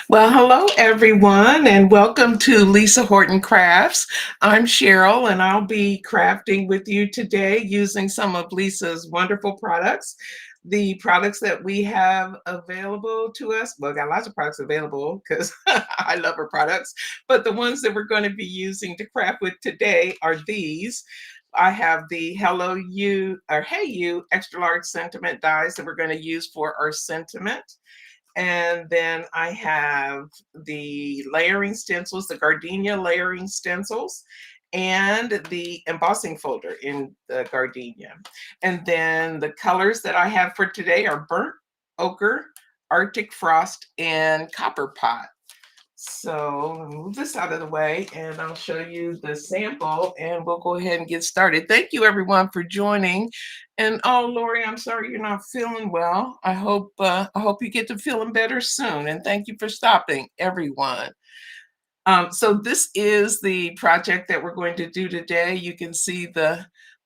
Well, hello everyone, and welcome to Lisa Horton Crafts. I'm Sheryl, and I'll be crafting with you today using some of Lisa's wonderful products. The products that we have available to us, well, got lots of products available because I love her products, but the ones that we're going to be using to craft with today are these. I have the Hello You or Hey You extra large sentiment dies that we're going to use for our sentiment. And then I have the layering stencils, the Gardenia layering stencils, and the embossing folder in the Gardenia. And then the colors that I have for today are burnt ochre, Arctic frost, and copper pot. So move this out of the way and I'll show you the sample and we'll go ahead and get started. Thank you everyone for joining. And oh, Lori, I'm sorry you're not feeling well. I hope you get to feeling better soon. And thank you for stopping, everyone. So this is the project that we're going to do today. You can see the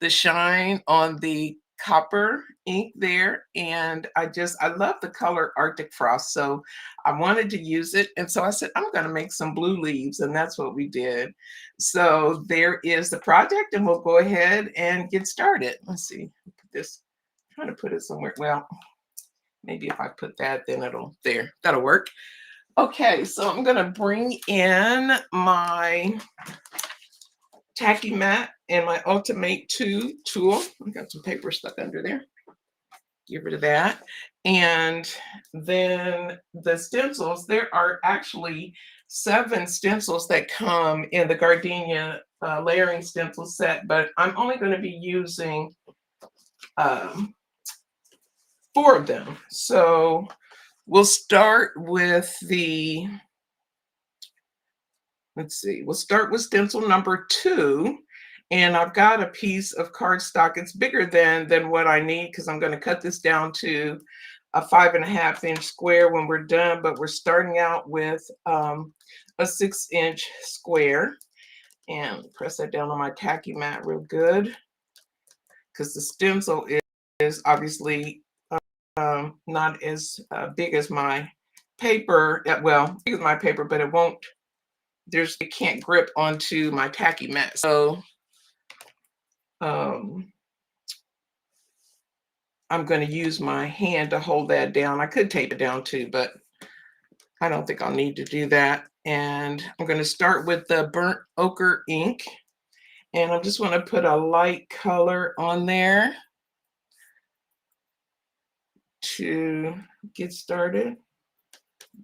shine on the copper ink there, and I love the color Arctic Frost, so I wanted to use it, and so I said I'm going to make some blue leaves, and that's what we did. So there is the project, and we'll go ahead and get started. Let's see, put this, I'm trying to put it somewhere. Well, maybe if I put that, then that'll work. Okay, so I'm gonna bring in my tacky mat and my Ultimate 2 tool. I got some paper stuck under there. Get rid of that. And then the stencils, there are actually 7 stencils that come in the Gardenia layering stencil set, but I'm only going to be using 4 of them. So we'll start with we'll start with stencil number 2. And I've got a piece of cardstock. It's bigger than what I need because I'm going to cut this down to a 5.5-inch square when we're done, but we're starting out with a 6-inch square. And press that down on my tacky mat real good because the stencil is obviously not as big as my paper. Well, big as my paper, but it can't grip onto my tacky mat. So I'm going to use my hand to hold that down. I could tape it down too, but I don't think I'll need to do that. And I'm going to start with the burnt ochre ink. And I just want to put a light color on there to get started.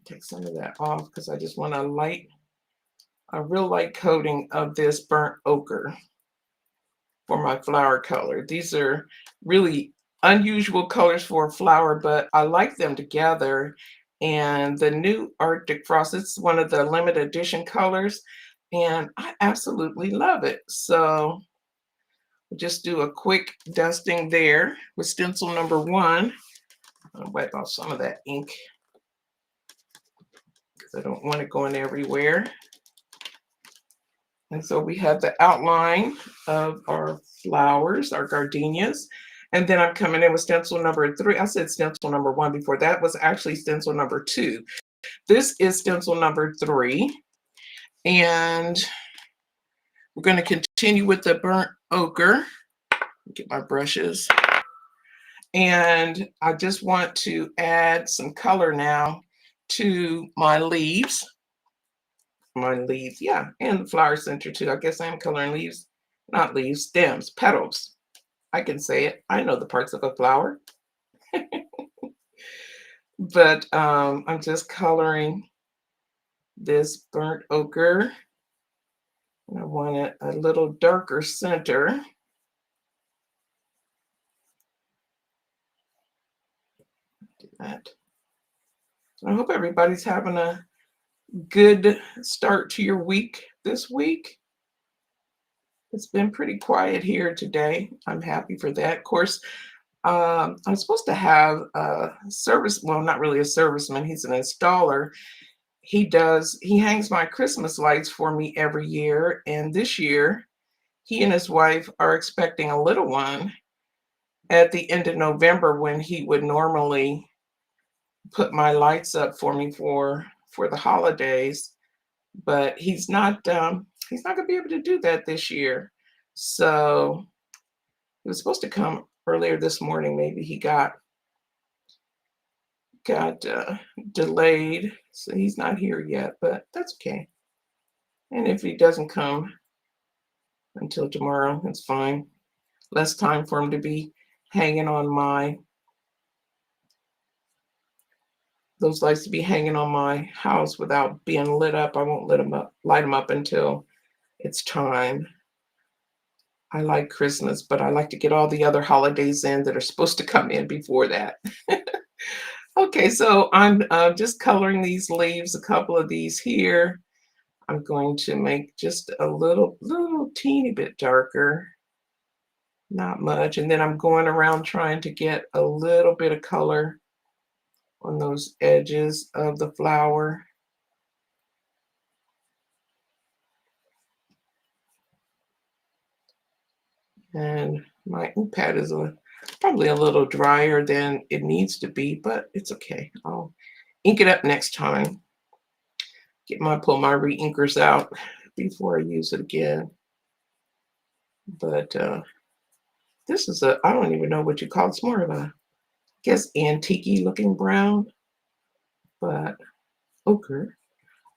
Take some of that off because I just want a real light coating of this burnt ochre for my flower color. These are really unusual colors for a flower, but I like them together. And the new Arctic Frost, it's one of the limited edition colors, and I absolutely love it. So we'll just do a quick dusting there with stencil number 1. I'll wipe off some of that ink. I don't want it going everywhere. And so we have the outline of our flowers, our gardenias. And then I'm coming in with stencil number 3. I said stencil number 1 before. That was actually stencil number 2. This is stencil number 3. And we're going to continue with the burnt ochre. Get my brushes. And I just want to add some color now to my leaves. Yeah, and the flower center too. I guess I'm coloring leaves, not leaves, stems, petals. I can say it. I know the parts of a flower. But I'm just coloring this burnt ochre. And I want it a little darker center. Do that. So I hope everybody's having a good start to your week this week. It's been pretty quiet here today. I'm happy for that. Of course, I'm supposed to have a service, well, not really a serviceman, he's an installer. He hangs my Christmas lights for me every year. And this year, he and his wife are expecting a little one at the end of November, when he would normally put my lights up for me for the holidays. But he's not going to be able to do that this year. So he was supposed to come earlier this morning. Maybe he got delayed, so he's not here yet, but that's okay. And if he doesn't come until tomorrow, it's fine. Less time for him to be hanging on those lights to be hanging on my house without being lit up. I won't light them up until it's time. I like Christmas, but I like to get all the other holidays in that are supposed to come in before that. Okay, so I'm just coloring these leaves, a couple of these here. I'm going to make just a little teeny bit darker, not much. And then I'm going around trying to get a little bit of color on those edges of the flower. And my ink pad is probably a little drier than it needs to be, but it's okay. I'll ink it up next time. Pull my re-inkers out before I use it again. But this is I don't even know what you call it. It's more of a, I guess, antique-y looking brown, but ochre.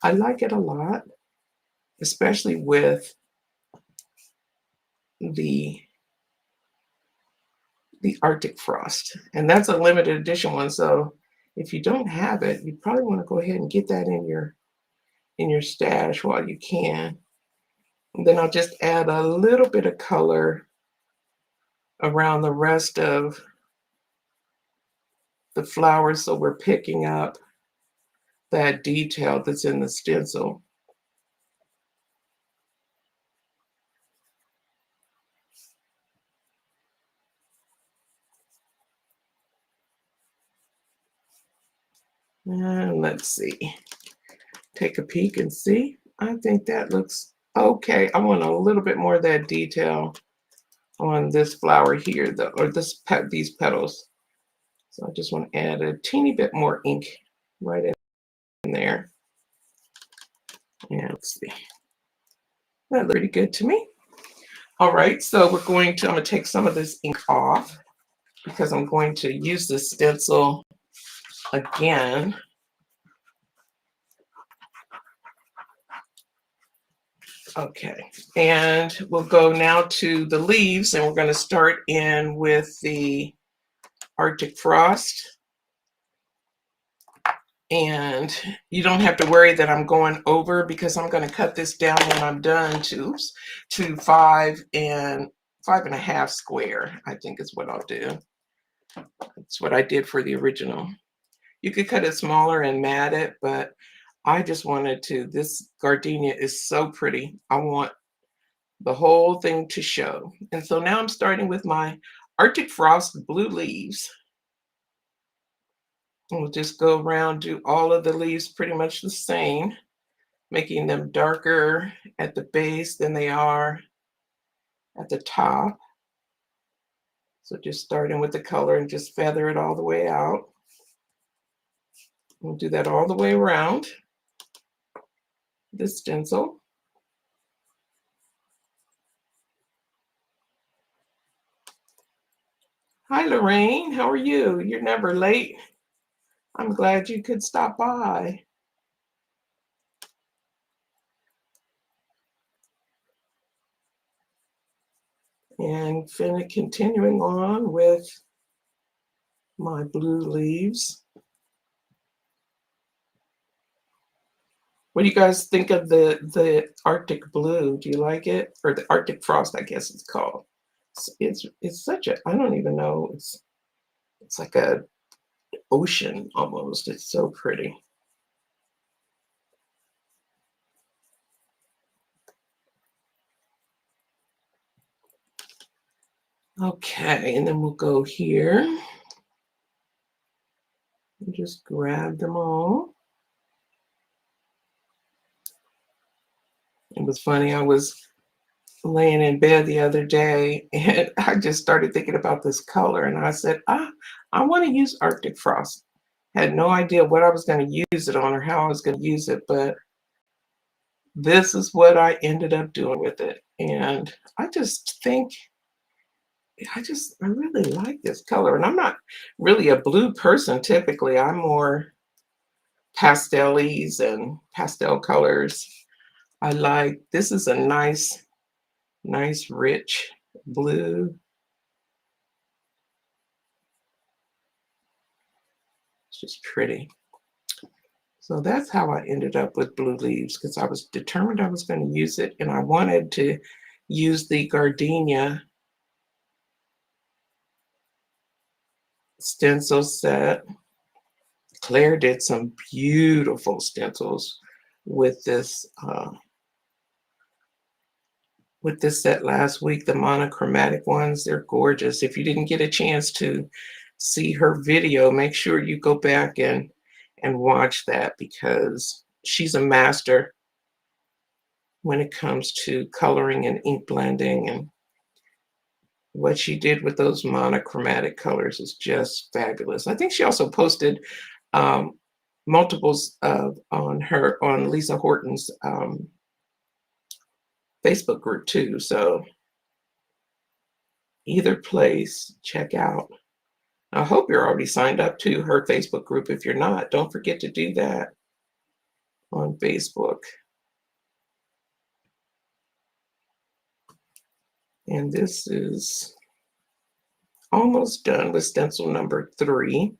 I like it a lot, especially with the Arctic frost. And that's a limited edition one. So if you don't have it, you probably want to go ahead and get that in your stash while you can. And then I'll just add a little bit of color around the rest of the flowers, so we're picking up that detail that's in the stencil. And let's see, take a peek and see. I think that looks okay. I want a little bit more of that detail on this flower here, these petals. So I just want to add a teeny bit more ink right in there. And let's see, that looks pretty good to me. All right, so I'm going to take some of this ink off because I'm going to use this stencil again. Okay, and we'll go now to the leaves, and we're going to start in with the Arctic frost. And you don't have to worry that I'm going over, because I'm going to cut this down when I'm done to 5.5 square, I think is what I'll do. That's what I did for the original. You could cut it smaller and mat it, but I just wanted to. This gardenia is so pretty. I want the whole thing to show. And so now I'm starting with my Arctic Frost blue leaves. And we'll just go around, do all of the leaves pretty much the same, making them darker at the base than they are at the top. So just starting with the color and just feather it all the way out. We'll do that all the way around this stencil. Hi, Lorraine. How are you? You're never late. I'm glad you could stop by. And continuing on with my blue leaves. What do you guys think of the Arctic blue? Do you like it? Or the Arctic frost, I guess it's called. It's such a, I don't even know. It's like a ocean almost. It's so pretty. Okay, and then we'll go here and just grab them all. It was funny, I was laying in bed the other day and I just started thinking about this color and I said, I want to use Arctic Frost. Had no idea what I was going to use it on or how I was going to use it, but this is what I ended up doing with it. And I just think, I really like this color. And I'm not really a blue person typically. I'm more pastel-y and pastel colors. I like, this is a nice, rich blue. It's just pretty. So that's how I ended up with blue leaves because I was determined I was going to use it and I wanted to use the Gardenia stencil set. Claire did some beautiful stencils with this set last week, the monochromatic ones. They're gorgeous. If you didn't get a chance to see her video, make sure you go back and watch that because she's a master when it comes to coloring and ink blending, and what she did with those monochromatic colors is just fabulous. I think she also posted multiples of on Lisa Horton's Facebook group too. So either place, check out. I hope you're already signed up to her Facebook group. If you're not, don't forget to do that on Facebook. And this is almost done with stencil number 3.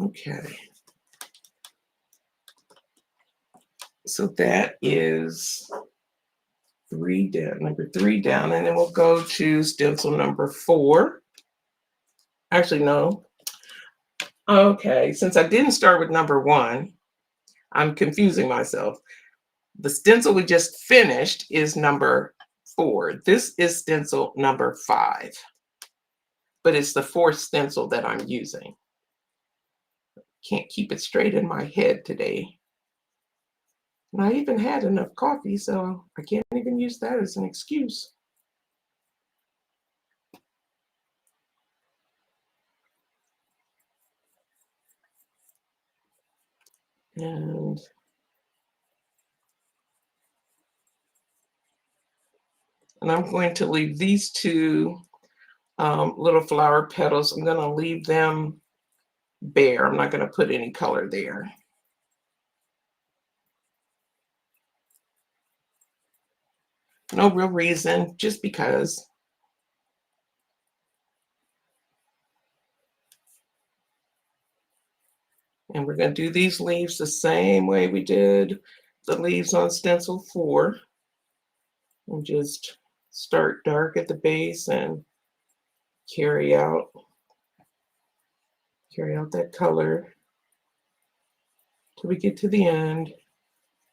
Okay. So that is 3 down, number 3 down, and then we'll go to stencil number 4. Actually, no. Okay, since I didn't start with number 1, I'm confusing myself. The stencil we just finished is number 4. This is stencil number 5, but it's the 4th stencil that I'm using. Can't keep it straight in my head today. And I even had enough coffee, so I can't even use that as an excuse. And I'm going to leave these 2 little flower petals. I'm going to leave them bare. I'm not going to put any color there. No real reason, just because. And we're going to do these leaves the same way we did the leaves on stencil 4. And just start dark at the base and carry out that color till we get to the end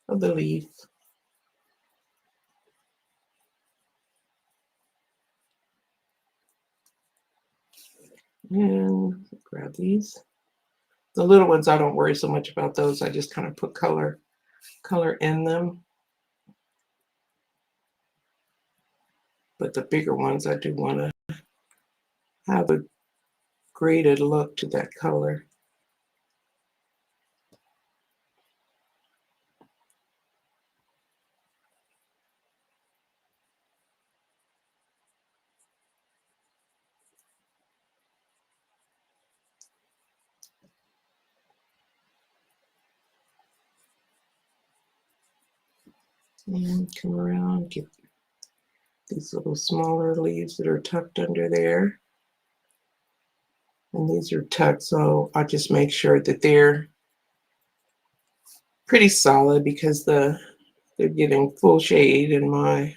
of the leaf. And grab these. The little ones, I don't worry so much about those. I just kind of put color in them. But the bigger ones, I do want to have a graded look to that color. And come around, get these little smaller leaves that are tucked under there. And these are tucked, so I just make sure that they're pretty solid because they're getting full shade in my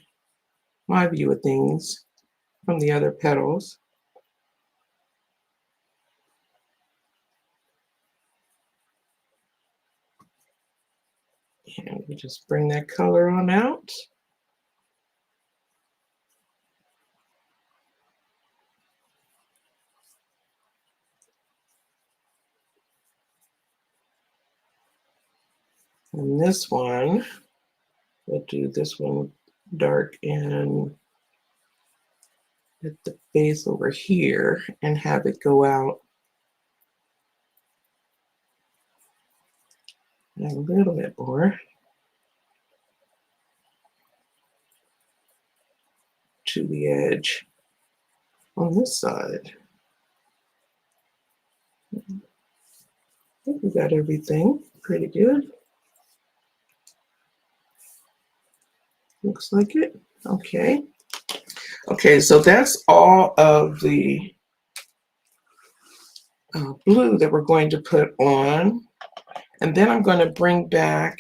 view of things from the other petals. And we just bring that color on out. And this one, we'll do this one dark and at the base over here and have it go out a little bit more to the edge on this side. I think we got everything pretty good. Looks like it. Okay. Okay, so that's all of the blue that we're going to put on. And then I'm going to bring back,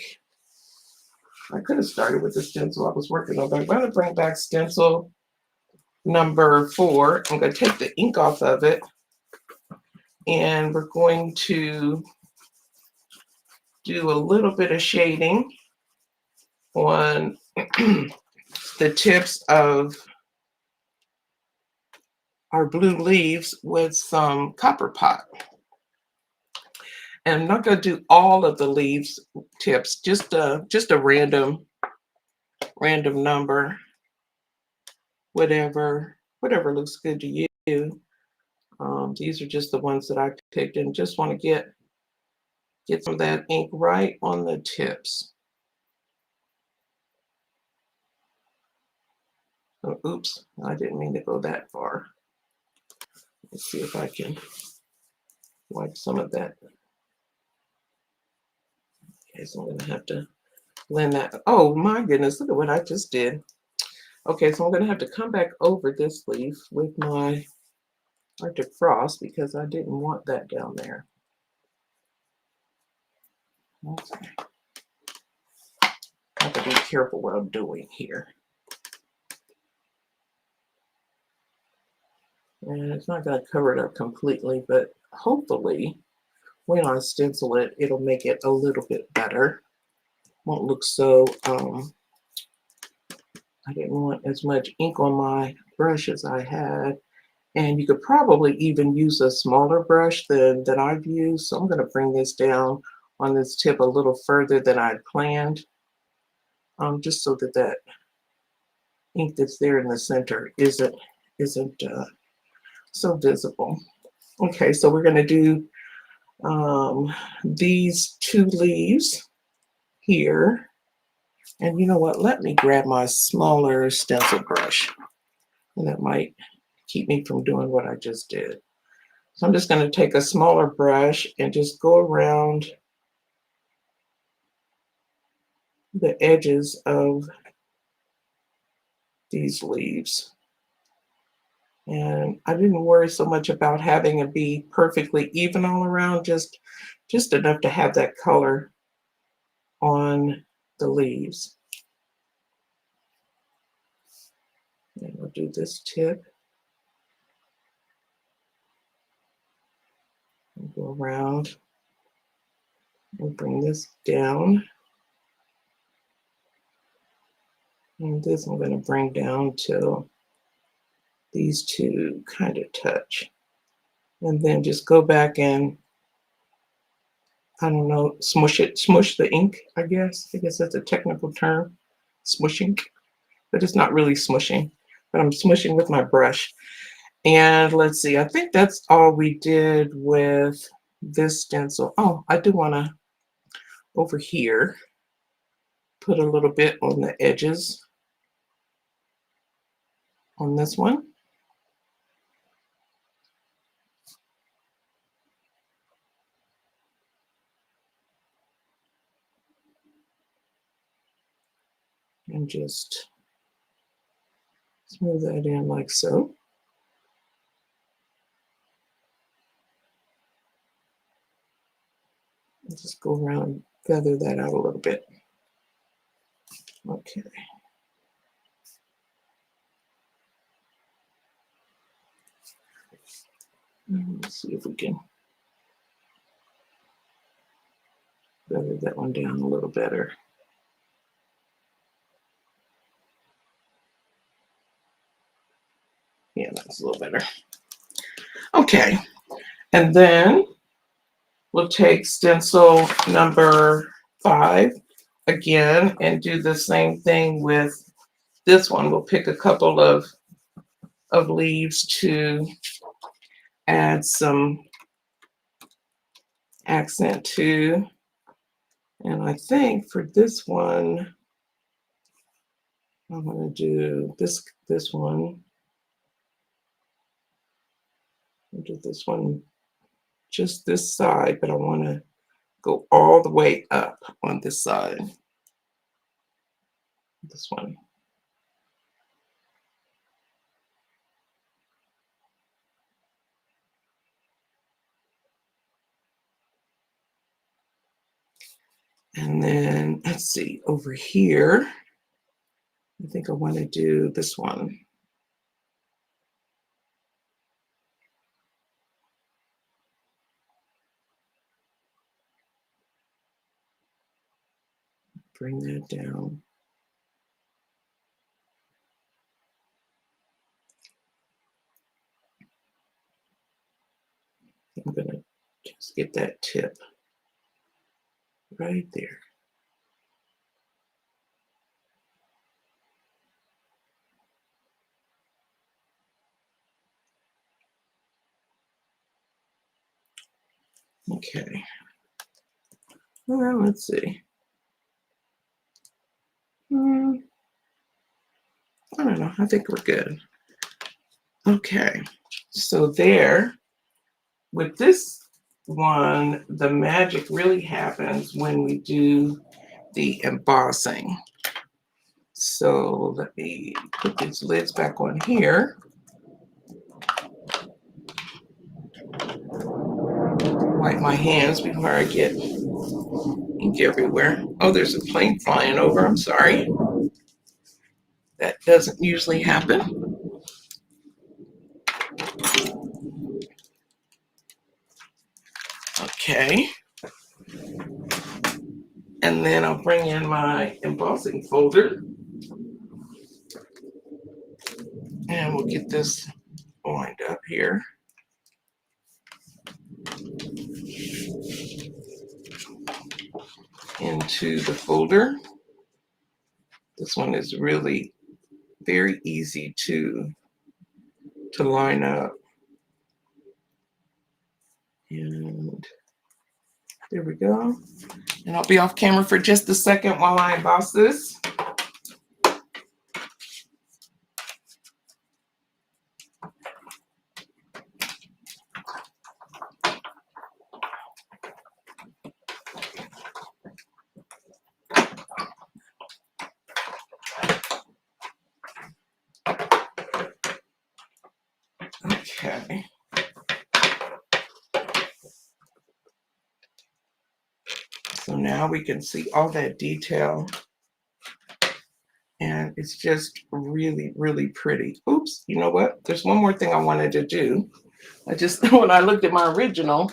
I could have started with the stencil I was working on, but I'm going to bring back stencil number 4. I'm going to take the ink off of it, and we're going to do a little bit of shading on the tips of our blue leaves with some copper pot. And I'm not going to do all of the leaves tips, just a random number, whatever looks good to you. These are just the ones that I picked, and just want to get some of that ink right on the tips. Oh, oops, I didn't mean to go that far. Let's see if I can wipe some of that. Okay, so I'm going to have to blend that. Oh my goodness, look at what I just did. Okay, so I'm going to have to come back over this leaf with my Arctic Frost because I didn't want that down there. Okay. I have to be careful what I'm doing here. And it's not going to cover it up completely, but hopefully when I stencil it, it'll make it a little bit better. Won't look so, I didn't want as much ink on my brush as I had. And you could probably even use a smaller brush than I've used. So I'm going to bring this down on this tip a little further than I'd planned, just so that that ink that's there in the center isn't so visible. Okay, so we're going to do these 2 leaves here. And you know what? Let me grab my smaller stencil brush. And that might keep me from doing what I just did. So I'm just going to take a smaller brush and just go around the edges of these leaves. And I didn't worry so much about having it be perfectly even all around, just enough to have that color on the leaves. And we'll do this tip. And go around. and bring this down. And this I'm going to bring down till these two kind of touch. And then just go back and, I don't know, smush it, smush the ink, I guess. I guess that's a technical term, smushing. But it's not really smushing, but I'm smushing with my brush. And let's see, I think that's all we did with this stencil. Oh, I do want to, over here, put a little bit on the edges on this one. And just smooth that in like so. And just go around and feather that out a little bit. Okay. Let's see if we can feather that one down a little better. Yeah, that's a little better. Okay, and then we'll take stencil number 5 again and do the same thing with this one. We'll pick a couple of leaves to add some accent to. And I think for this one, I'm going to do this one. I'll do this one just this side, but I want to go all the way up on this side. This one. And then let's see, over here, I think I want to do this one. Bring that down. I'm going to just get that tip right there. Okay. Well, let's see. I don't know. I think we're good. Okay. So there, with this one, the magic really happens when we do the embossing. So let me put these lids back on here. Wipe my hands before I get ink everywhere. Oh, there's a plane flying over. I'm sorry. That doesn't usually happen. Okay. And then I'll bring in my embossing folder. And we'll get this lined up here. Into the folder. This one is really very easy to line up. And there we go. And I'll be off camera for just a second while I emboss this. Okay. So now we can see all that detail. And it's just really, really pretty. Oops, you know what? There's one more thing I wanted to do. I just, when I looked at my original,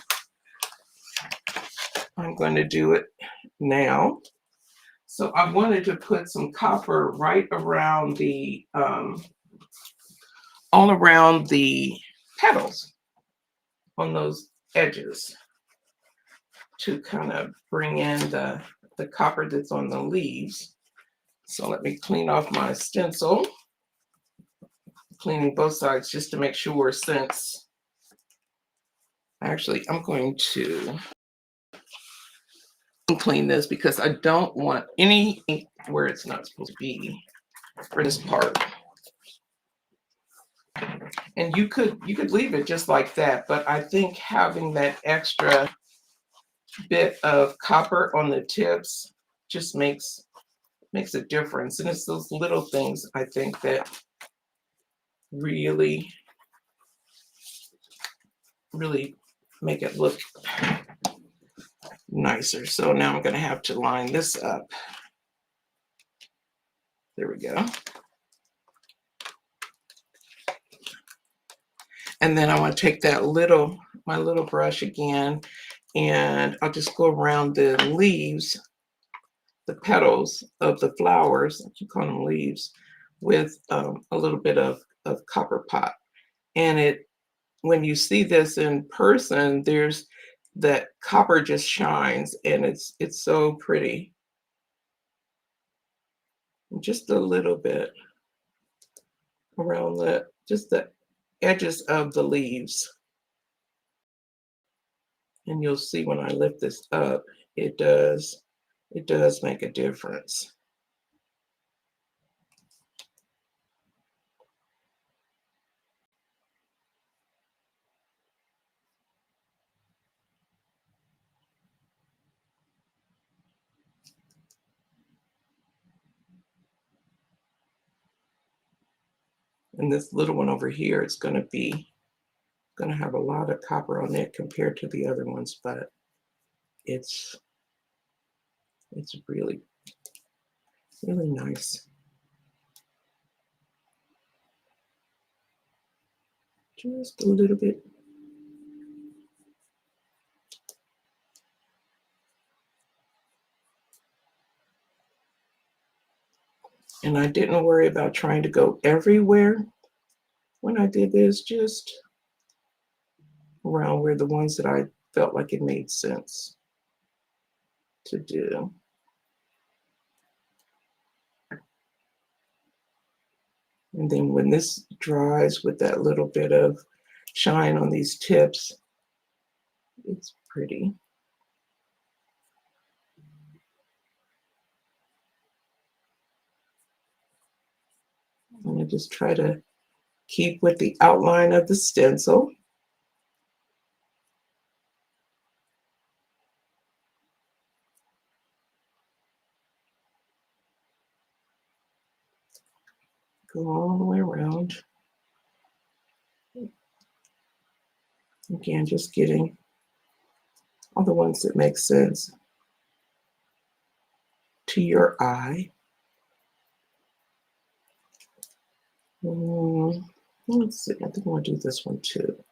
I'm going to do it now. So I wanted to put some copper right around the all around the petals on those edges to kind of bring in the copper that's on the leaves. So let me clean off my stencil, cleaning both sides just to make sure, since actually I'm going to clean this because I don't want any ink where it's not supposed to be for this part. And you could leave it just like that, but I think having that extra bit of copper on the tips just makes a difference. And it's those little things I think that really make it look nicer. So now I'm going to have to line this up. There we go. And then I want to take that my little brush again, and I'll just go around the leaves, the petals of the flowers, you call them leaves, with a little bit of copper pot. And when you see this in person, there's that copper just shines, and it's so pretty. Just a little bit around just the edges of the leaves. And you'll see when I lift this up, it does make a difference. And this little one over here is going to have a lot of copper on it compared to the other ones, but it's really nice. Just a little bit. And I didn't worry about trying to go everywhere when I did this, just around where the ones that I felt like it made sense to do. And then when this dries with that little bit of shine on these tips, it's pretty. I'm going to just try to keep with the outline of the stencil. Go all the way around. Again, just getting all the ones that make sense to your eye. Let's see, I think I want to do this one too.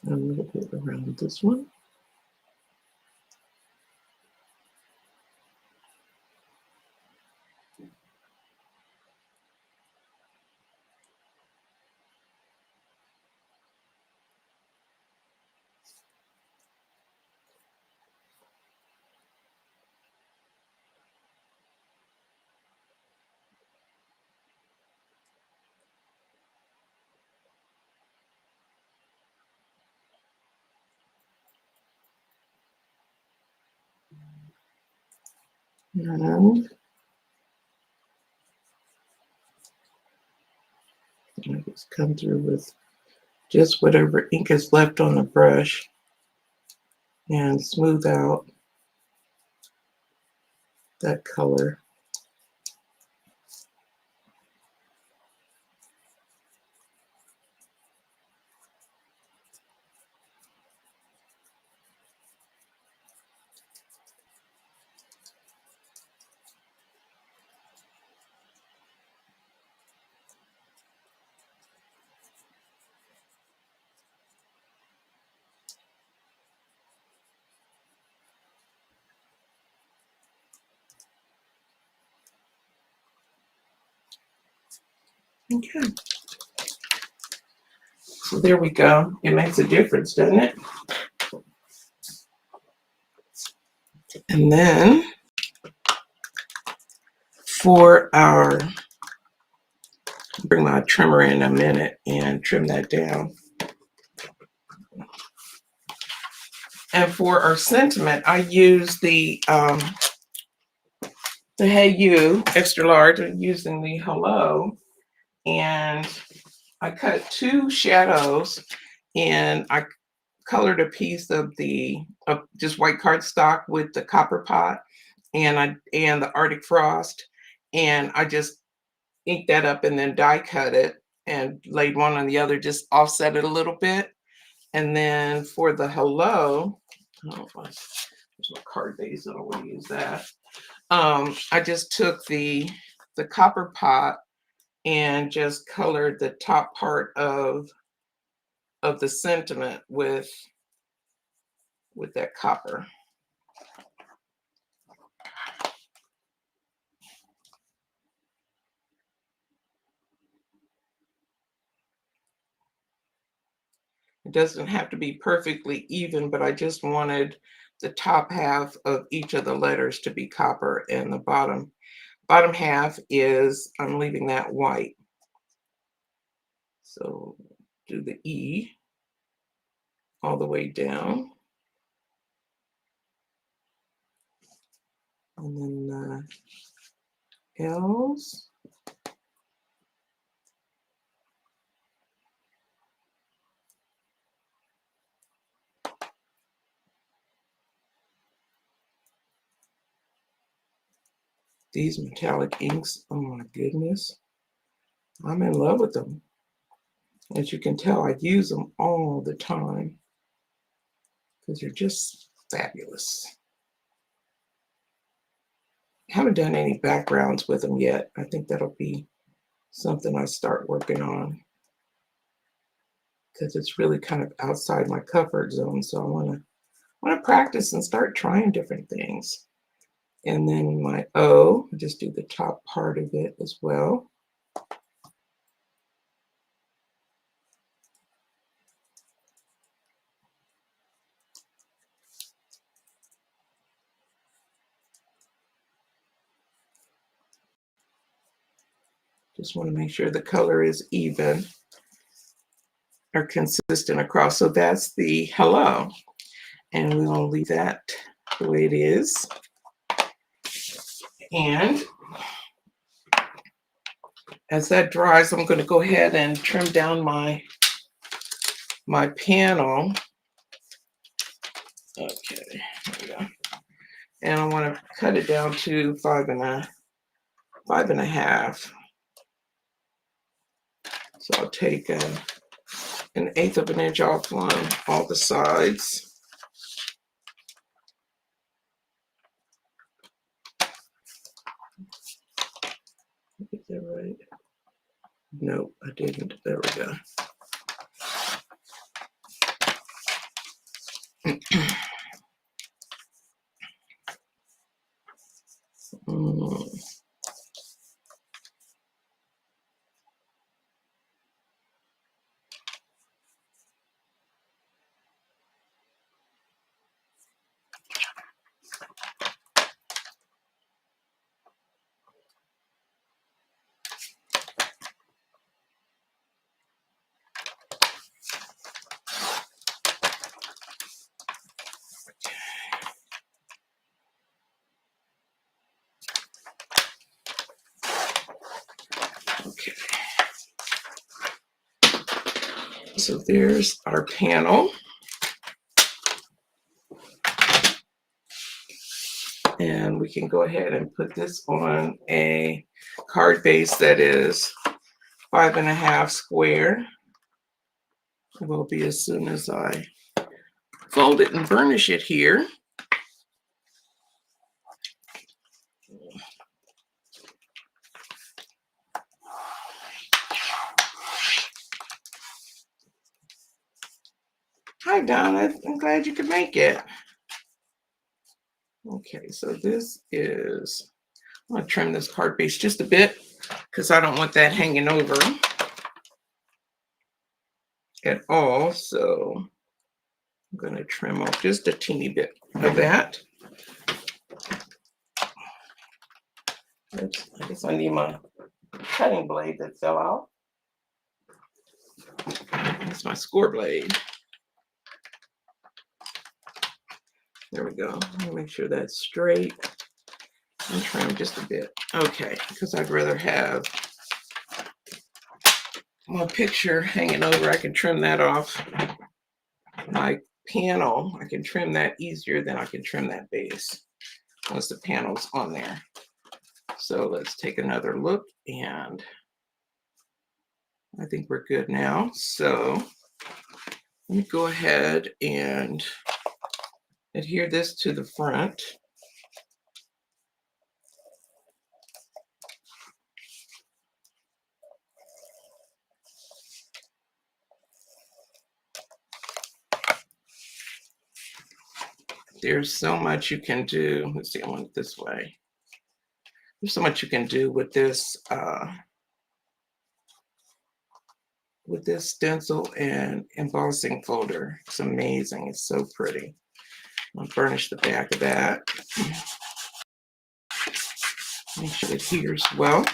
And a little bit around this one. And I just come through with just whatever ink is left on the brush and smooth out that color. Okay. So there we go. It makes a difference, doesn't it? And then for our, bring my trimmer in a minute and trim that down. And for our sentiment, I use the Hey You extra large. I'm using the Hello, and I cut 2 shadows, and I colored a piece of the just white cardstock with the copper pot, and the Arctic frost, and I just inked that up and then die cut it and laid one on the other, just offset it a little bit. And then for the Hello, oh, there's my card base, I don't want to use that. I just took the copper pot and just colored the top part of the sentiment with that copper. It doesn't have to be perfectly even, but I just wanted the top half of each of the letters to be copper, and the bottom half is, I'm leaving that white. So do the E all the way down. And then the L's. These metallic inks, oh my goodness, I'm in love with them. As you can tell, I use them all the time because they're just fabulous. I haven't done any backgrounds with them yet. I think that'll be something I start working on because it's really kind of outside my comfort zone. So I want to practice and start trying different things. And then my O, just do the top part of it as well. Just want to make sure the color is even or consistent across. So that's the Hello. And we will leave that the way it is. And as that dries, I'm going to go ahead and trim down my panel. Okay, there we go. And I want to cut it down to 5.5. So I'll take 1/8 of an inch off on all the sides. Is that right? Nope, I didn't. There we go. Okay. So there's our panel. And we can go ahead and put this on a card base that is 5.5 square. It will be as soon as I fold it and burnish it here. Hi, Donna. I'm glad you could make it. Okay, so this is, I'm going to trim this card base just a bit because I don't want that hanging over at all. So I'm going to trim off just a teeny bit of that. Oops, I guess I need my cutting blade that fell out. That's my score blade. There we go. Make sure that's straight and trim just a bit. Okay, because I'd rather have my picture hanging over. I can trim that off my panel. I can trim that easier than I can trim that base once the panel's on there. So let's take another look, and I think we're good now. So let me go ahead and adhere this to the front. There's so much you can do. Let's see, I want it this way. There's so much you can do with this stencil and embossing folder. It's amazing. It's so pretty. I'll burnish the back of that. Make sure it adheres well.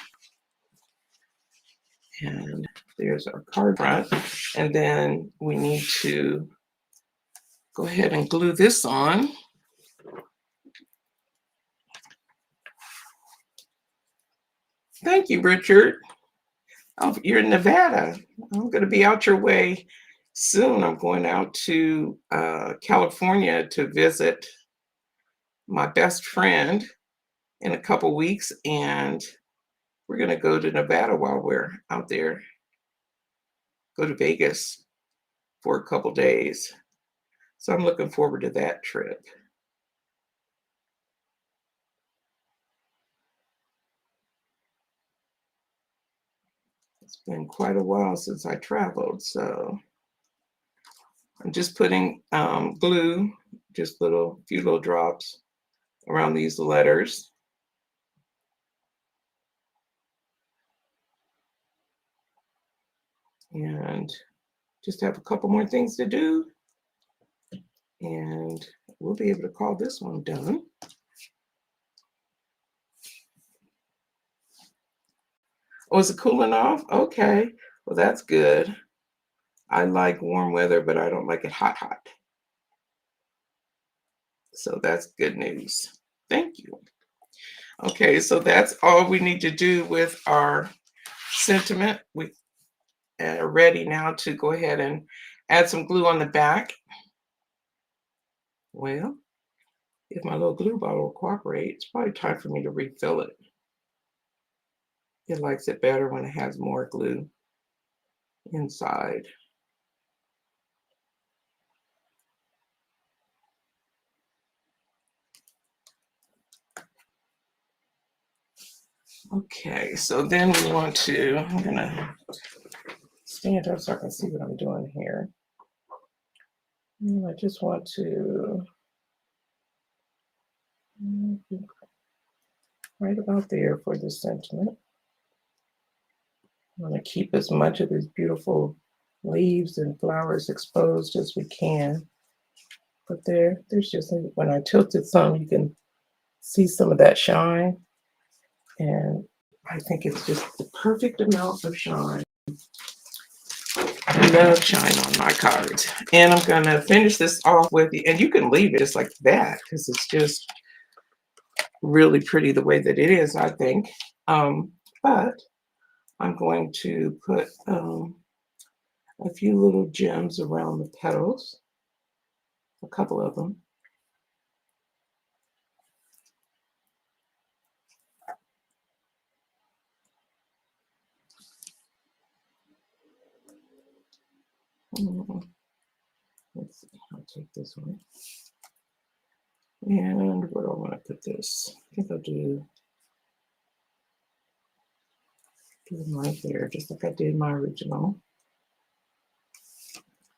And there's our card front. And then we need to go ahead and glue this on. Thank you, Richard. Oh, you're in Nevada. I'm going to be out your way soon. I'm going out to California to visit my best friend in a couple weeks, and we're going to go to Nevada while we're out there. Go to Vegas for a couple days. So I'm looking forward to that trip. It's been quite a while since I traveled, so I'm just putting glue, just few little drops around these letters. And just have a couple more things to do, and we'll be able to call this one done. Oh, is it cooling off? Okay, well, that's good. I like warm weather, but I don't like it hot, hot. So that's good news. Thank you. Okay, so that's all we need to do with our sentiment. We are ready now to go ahead and add some glue on the back. Well, if my little glue bottle will cooperate, it's probably time for me to refill it. It likes it better when it has more glue inside. Okay, so then we want to, I'm gonna stand up so I can see what I'm doing here. And I just want to, right about there for the sentiment. I want to keep as much of these beautiful leaves and flowers exposed as we can. But there's just, when I tilt it some, you can see some of that shine. And I think it's just the perfect amount of shine. I love shine on my cards. And I'm going to finish this off with, and you can leave it just like that because it's just really pretty the way that it is, I think. But I'm going to put a few little gems around the petals, a couple of them. Let's see, I'll take this one. And where do I want to put this? I think I'll do them right there, just like I did my original.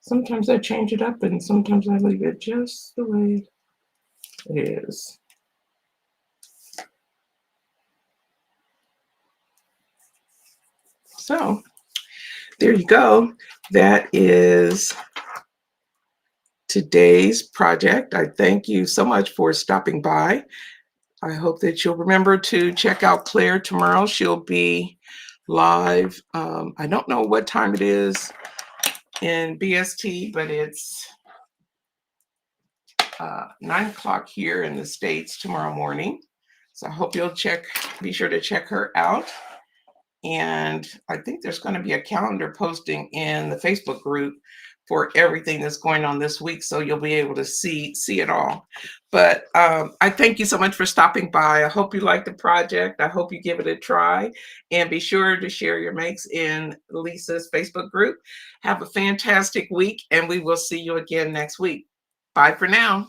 Sometimes I change it up and sometimes I leave it just the way it is. So there you go. That is today's project. I thank you so much for stopping by. I hope that you'll remember to check out Claire tomorrow. She'll be live. I don't know what time it is in BST, but it's 9 o'clock here in the States tomorrow morning. So I hope you'll be sure to check her out. And I think there's going to be a calendar posting in the Facebook group for everything that's going on this week, so you'll be able to see it all. But I thank you so much for stopping by. I hope you like the project. I hope you give it a try, and be sure to share your makes in Lisa's Facebook group. Have a fantastic week, and we will see you again next week. Bye for now.